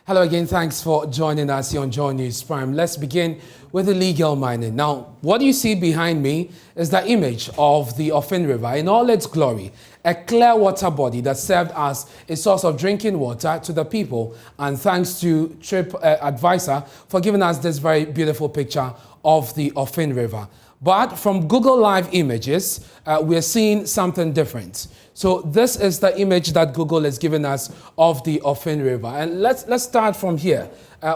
Hello again, thanks for joining us here on Joy News Prime. Let's begin with illegal mining. Now, what you see behind me is the image of the Offin River in all its glory, a clear water body that served as a source of drinking water to the people. And thanks to Trip Advisor for giving us this very beautiful picture of the Offin River. But from Google Live Images, we're seeing something different. So this is the image that Google is giving us of the Offin River. And let's start from here,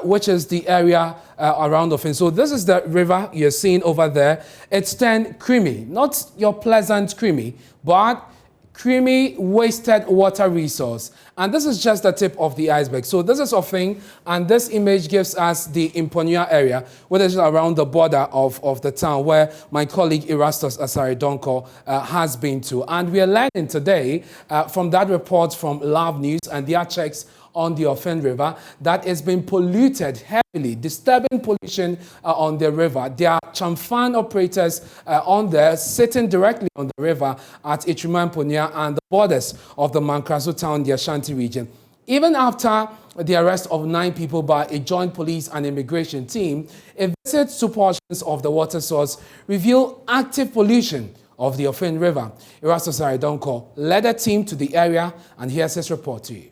which is the area around Offin. So this is the river you're seeing over there. It's turned creamy, not your pleasant creamy, but creamy wasted water resource. And this is just the tip of the iceberg. So this is Offin, and this image gives us the Imponua area, which is around the border of the town where my colleague Erastus Asaridonko has been to. And we are learning today from that report from Love News and their checks on the Offin River that it's been polluted heavily, disturbing pollution on the river. There are Chang Fan operators on there sitting directly on the river at Ichimamponia and the borders of the Mankranso town, the Ashanti region. Even after the arrest of 9 people by a joint police and immigration team, a visit to portions of the water source reveal active pollution of the Offin River. Erastus Aridonko led a team to the area, and here's his report to you.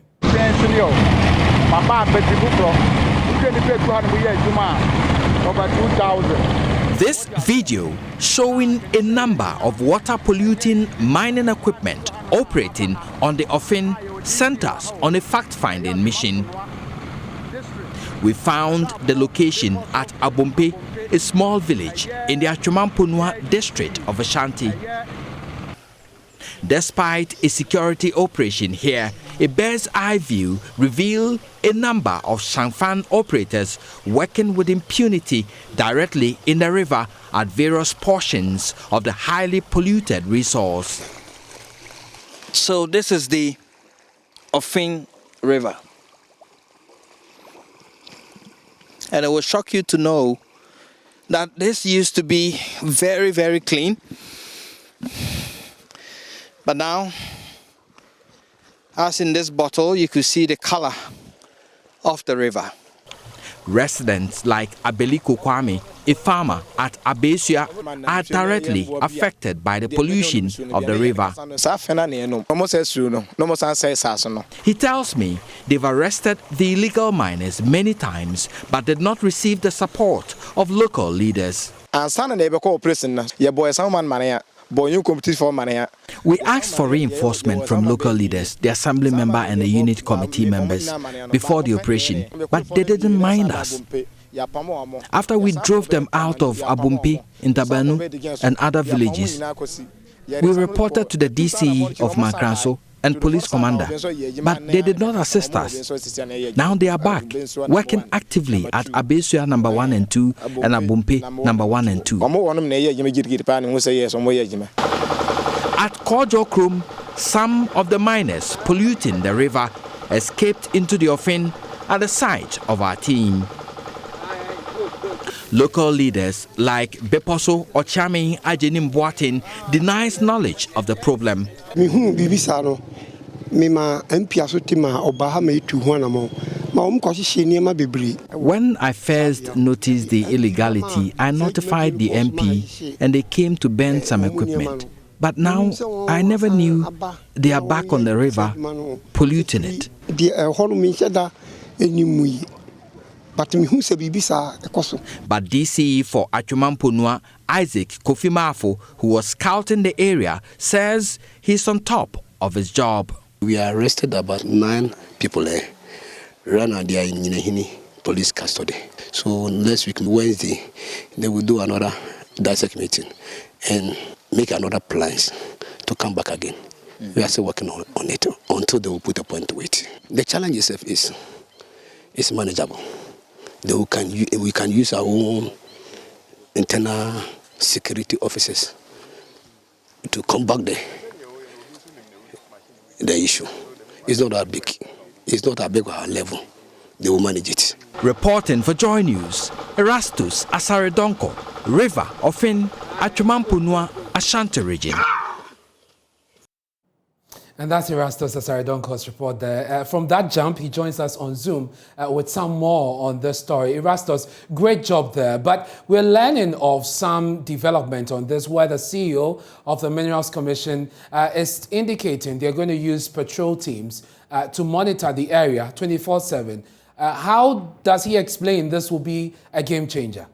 This video showing a number of water polluting mining equipment operating on the Offin centers on a fact-finding mission. We found the location at Abompe, a small village in the Achumampunwa district of Ashanti. Despite a security operation here, a bird's-eye view revealed a number of Chang Fan operators working with impunity directly in the river at various portions of the highly polluted resource. So this is the Offin River. And it will shock you to know that this used to be very, very clean. But now, as in this bottle, you could see the color of the river. Residents like Abeliko Kwame, a farmer at Abesua, are directly affected by the pollution of the river. He tells me they've arrested the illegal miners many times, but did not receive the support of local leaders. We asked for reinforcement from local leaders, the assembly member and the unit committee members before the operation, but they didn't mind us. After we drove them out of Abumpi, Intabanu and other villages, we reported to the DCE of Mankranso and police commander, but they did not assist us. Now they are back, working actively at Abesua number 1 and 2 and Abumpe number 1 and 2. At Kojo Krum, some of the miners polluting the river escaped into the Offin at the site of our team. Local leaders like Beposo Ochami Ajenim Boatin denies knowledge of the problem. When I first noticed the illegality, I notified the MP and they came to burn some equipment. But now I never knew they are back on the river, polluting it. But DCE for Achumampunwa, Isaac Kofimafo, who was scouting the area, says he's on top of his job. We arrested about 9 people there. Right now they are in Minahini police custody. So next week, Wednesday, they will do another dissect meeting and make another plans to come back again. We are still working on it until they will put a point to it. The challenge itself is manageable. We can use our own internal security officers to combat the issue. It's not that big. It's not a big level. They will manage it. Reporting for Joy News, Erastus Asaridonko, River Offin, Achumampunwa, Ashanti region. And that's Erastus Asaridonko's report there. From that jump, he joins us on Zoom with some more on this story. Erastus, great job there. But we're learning of some development on this where the CEO of the Minerals Commission is indicating they're going to use patrol teams to monitor the area 24/7. How does he explain this will be a game changer?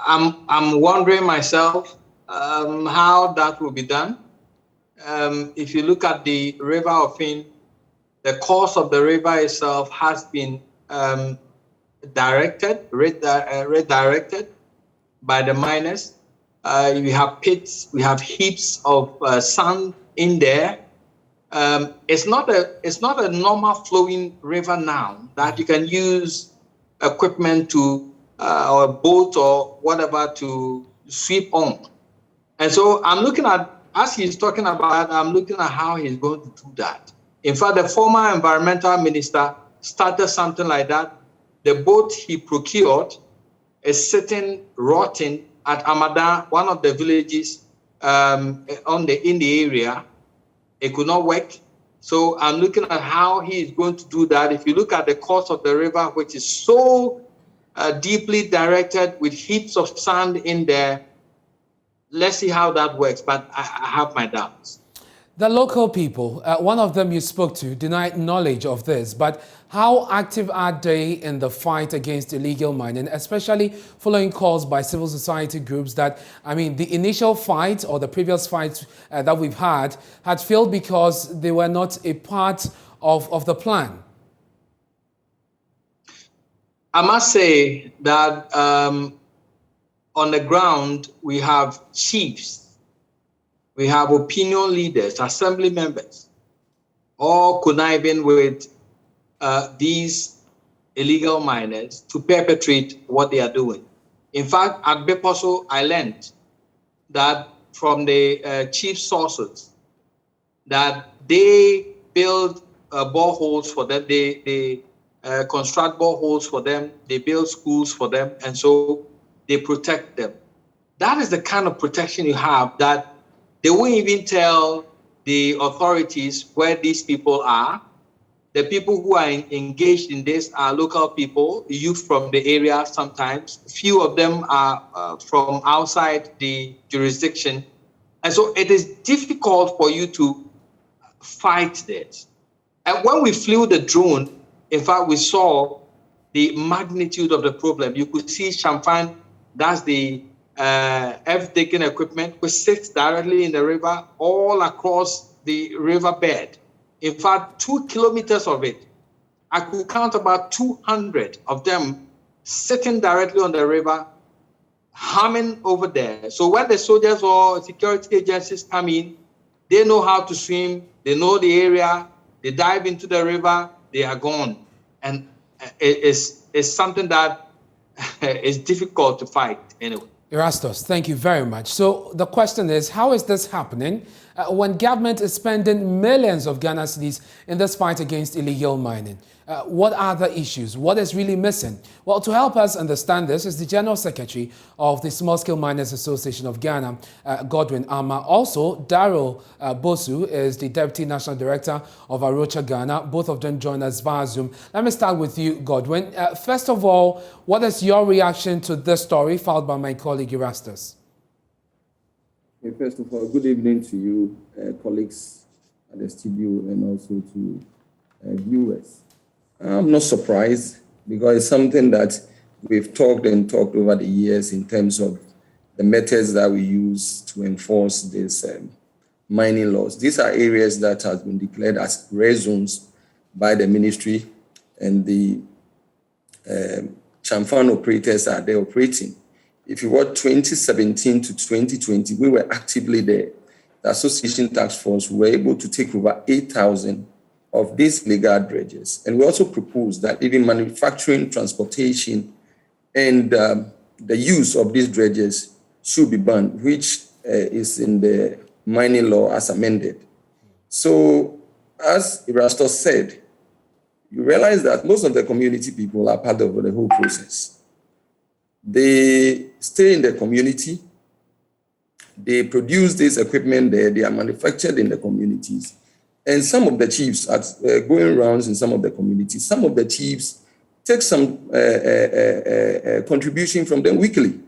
I'm wondering myself how that will be done. If you look at the river Offin, the course of the river itself has been redirected by the miners. We have pits, we have heaps of sand in there. It's not a normal flowing river now that you can use equipment to or a boat or whatever to sweep on. And so I'm looking at, as he's talking about, I'm looking at how he's going to do that. In fact, the former environmental minister started something like that. The boat he procured is sitting rotting at Amada, one of the villages in the area. It could not work. So I'm looking at how he is going to do that. If you look at the course of the river, which is so deeply directed with heaps of sand in there, let's see how that works, but I have my doubts. The local people, one of them you spoke to, denied knowledge of this, but how active are they in the fight against illegal mining, especially following calls by civil society groups that, the initial fight or the previous fight that we've had failed because they were not a part of the plan? I must say that on the ground, we have chiefs, we have opinion leaders, assembly members, all conniving with these illegal miners to perpetrate what they are doing. In fact, at Beposo, I learned that from the chief sources that they build boreholes for them, they construct boreholes for them, they build schools for them, and so they protect them. That is the kind of protection you have that they won't even tell the authorities where these people are. The people who are engaged in this are local people, youth from the area sometimes. Few of them are from outside the jurisdiction. And so it is difficult for you to fight this. And when we flew the drone, in fact, we saw the magnitude of the problem. You could see Chang Fan, that's the earth-taking equipment, which sits directly in the river, all across the riverbed. In fact, 2 kilometers of it, I could count about 200 of them sitting directly on the river, humming over there. So when the soldiers or security agencies come in, they know how to swim, they know the area, they dive into the river, they are gone. And it's something that is difficult to fight anyway. Erastus, thank you very much. So the question is, how is this happening when government is spending millions of Ghana cedis in this fight against illegal mining? What are the issues? What is really missing? Well, to help us understand this is the General Secretary of the Small Scale Miners Association of Ghana, Godwin Ama. Also, Daryl Bosu is the Deputy National Director of Arocha Ghana. Both of them join us via Zoom. Let me start with you, Godwin. First of all, what is your reaction to this story, followed by my colleague Erastus? First of all, good evening to you, colleagues at the studio, and also to viewers. I'm not surprised because it's something that we've talked over the years in terms of the methods that we use to enforce these mining laws. These are areas that have been declared as red zones by the ministry, and the Chang Fan operators are there operating. If you were 2017 to 2020, we were actively there. The association task force were able to take over 8,000 of these legal dredges. And we also proposed that even manufacturing, transportation, and the use of these dredges should be banned, which is in the mining law as amended. So, as Erastus said, you realize that most of the community people are part of the whole process. They stay in the community. They produce this equipment there. They are manufactured in the communities. And some of the chiefs are going around in some of the communities. Some of the chiefs take some contribution from them weekly.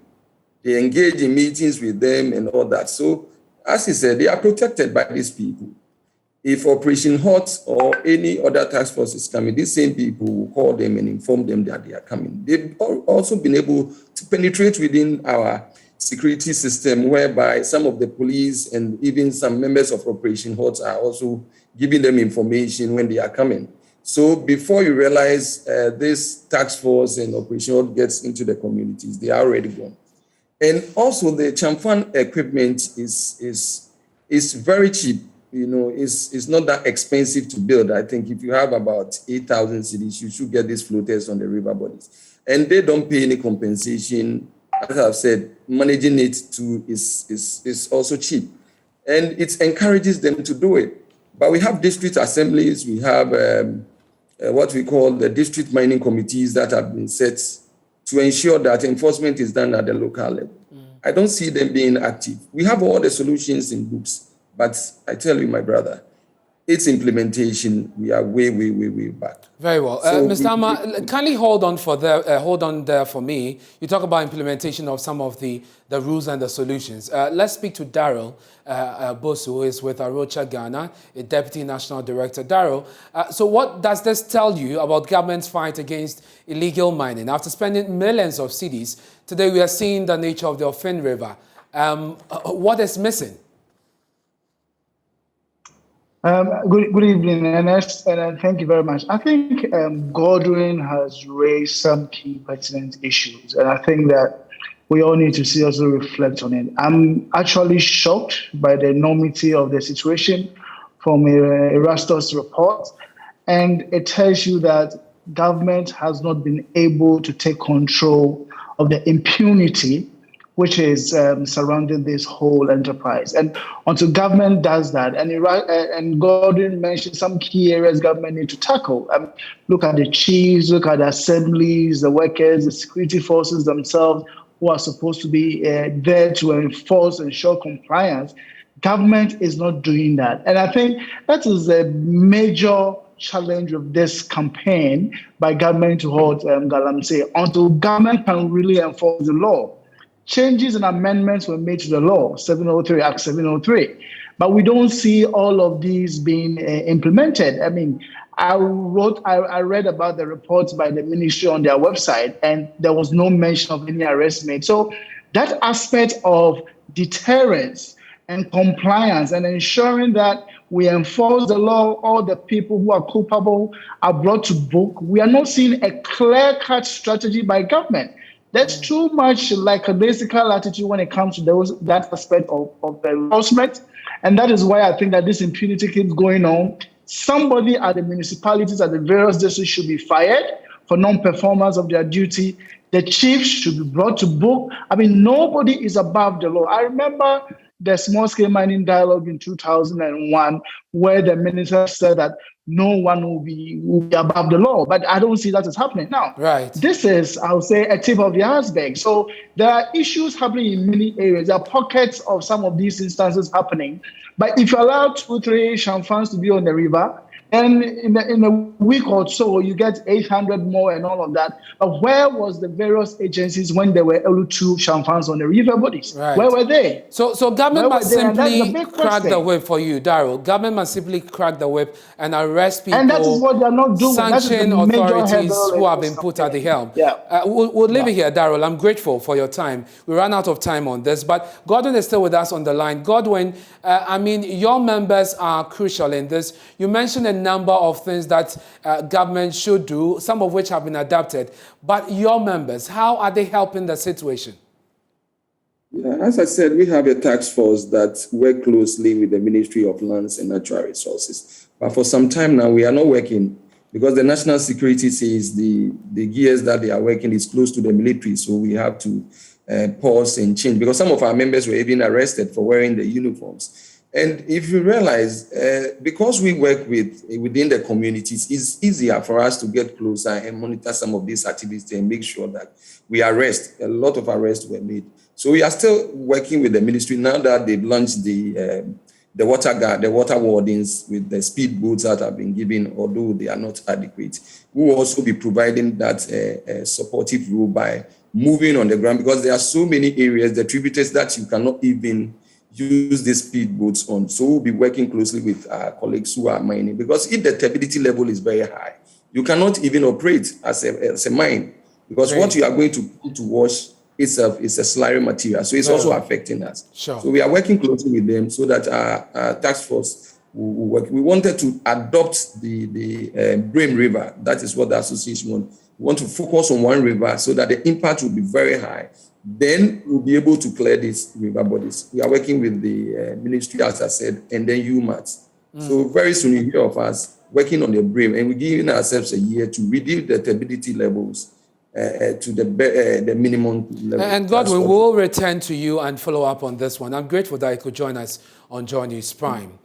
They engage in meetings with them and all that. So, as he said, they are protected by these people. If Operation Hot or any other task force is coming, these same people will call them and inform them that they are coming. They've also been able to penetrate within our security system, whereby some of the police and even some members of Operation Hot are also giving them information when they are coming. So before you realize this task force and Operation Hot gets into the communities, they are already gone. And also the Chang Fan equipment is very cheap. You know, it's not that expensive to build. I think if you have about 8,000 cedis, you should get these floaters on the river bodies. And they don't pay any compensation. As I've said, managing it too is also cheap. And it encourages them to do it. But we have district assemblies, we have what we call the district mining committees that have been set to ensure that enforcement is done at the local level. I don't see them being active. We have all the solutions in books. But I tell you, my brother, its implementation, we are way back. Very well. So Mr. Ama, kindly hold on there for me. You talk about implementation of some of the rules and the solutions. Let's speak to Daryl Bosu, who is with Arocha Ghana, a Deputy National Director. Daryl, so what does this tell you about government's fight against illegal mining? After spending millions of cedis, today we are seeing the nature of the Offin River. What is missing? Good evening, Ernest, and thank you very much. I think Godwin has raised some key pertinent issues, and I think that we all need to seriously reflect on it. I'm actually shocked by the enormity of the situation from Erastus' report, and it tells you that government has not been able to take control of the impunity which is surrounding this whole enterprise. And until government does that, and Gordon mentioned some key areas government need to tackle. Look at the chiefs, look at the assemblies, the workers, the security forces themselves who are supposed to be there to enforce and ensure compliance. Government is not doing that. And I think that is a major challenge of this campaign by government to hold Galamsey until government can really enforce the law. Changes and amendments were made to the law, 703, Act 703, but we don't see all of these being implemented. I mean, I read about the reports by the ministry on their website, and there was no mention of any arrest made. So that aspect of deterrence and compliance and ensuring that we enforce the law, all the people who are culpable are brought to book, we are not seeing a clear-cut strategy by government. That's too much like a basic attitude when it comes to that aspect of the enforcement. And that is why I think that this impunity keeps going on. Somebody at the municipalities, at the various districts should be fired for non-performance of their duty. The chiefs should be brought to book. I mean, nobody is above the law. I remember the small-scale mining dialogue in 2001, where the minister said that no one will be above the law, but I don't see that is happening now. Right. This is, I would say, a tip of the iceberg. So there are issues happening in many areas. There are pockets of some of these instances happening. But if you allow 2-3 Chang Fans to be on the river, and in a week or so, you get 800 more and all of that. But where was the various agencies when there were only 2 Chang Fans on the river bodies? Right. Where were they? So government must simply crack the whip for you, Daryl. Government must simply crack the whip and arrest people. And that is what they are not doing. Sanction authorities who have been put at the helm. Yeah. We'll leave it here, Daryl. I'm grateful for your time. We ran out of time on this, but Godwin is still with us on the line. Godwin, I mean, your members are crucial in this. You mentioned a number of things that government should do, some of which have been adapted. But your members, how are they helping the situation? Yeah, as I said, we have a task force that works closely with the Ministry of Lands and Natural Resources. But for some time now, we are not working because the national security says the gears that they are working is close to the military. So we have to pause and change because some of our members were even arrested for wearing the uniforms. And if you realize, because we work within the communities, it's easier for us to get closer and monitor some of these activities and make sure that we arrest. A lot of arrests were made. So we are still working with the ministry now that they've launched the water wardens with the speed boats that have been given, although they are not adequate. We will also be providing that supportive role by moving on the ground, because there are so many areas, the tributaries, that you cannot even use these speed boats on. So we'll be working closely with our colleagues who are mining, because if the turbidity level is very high, you cannot even operate as a mine, because what you are going to put to wash itself is a slurry material. So it's also affecting us. Sure. So we are working closely with them so that our task force will work. We wanted to adopt the Brim River. That is what the association wants. We want to focus on one river so that the impact will be very high. Then we'll be able to clear these river bodies. We are working with the ministry, as I said, and then UMAT. So very soon you hear of us working on the Brim, and we're giving ourselves a year to reduce the turbidity levels to the minimum level. And Godwin, we'll return to you and follow up on this one. I'm grateful that you could join us on Joy News Prime.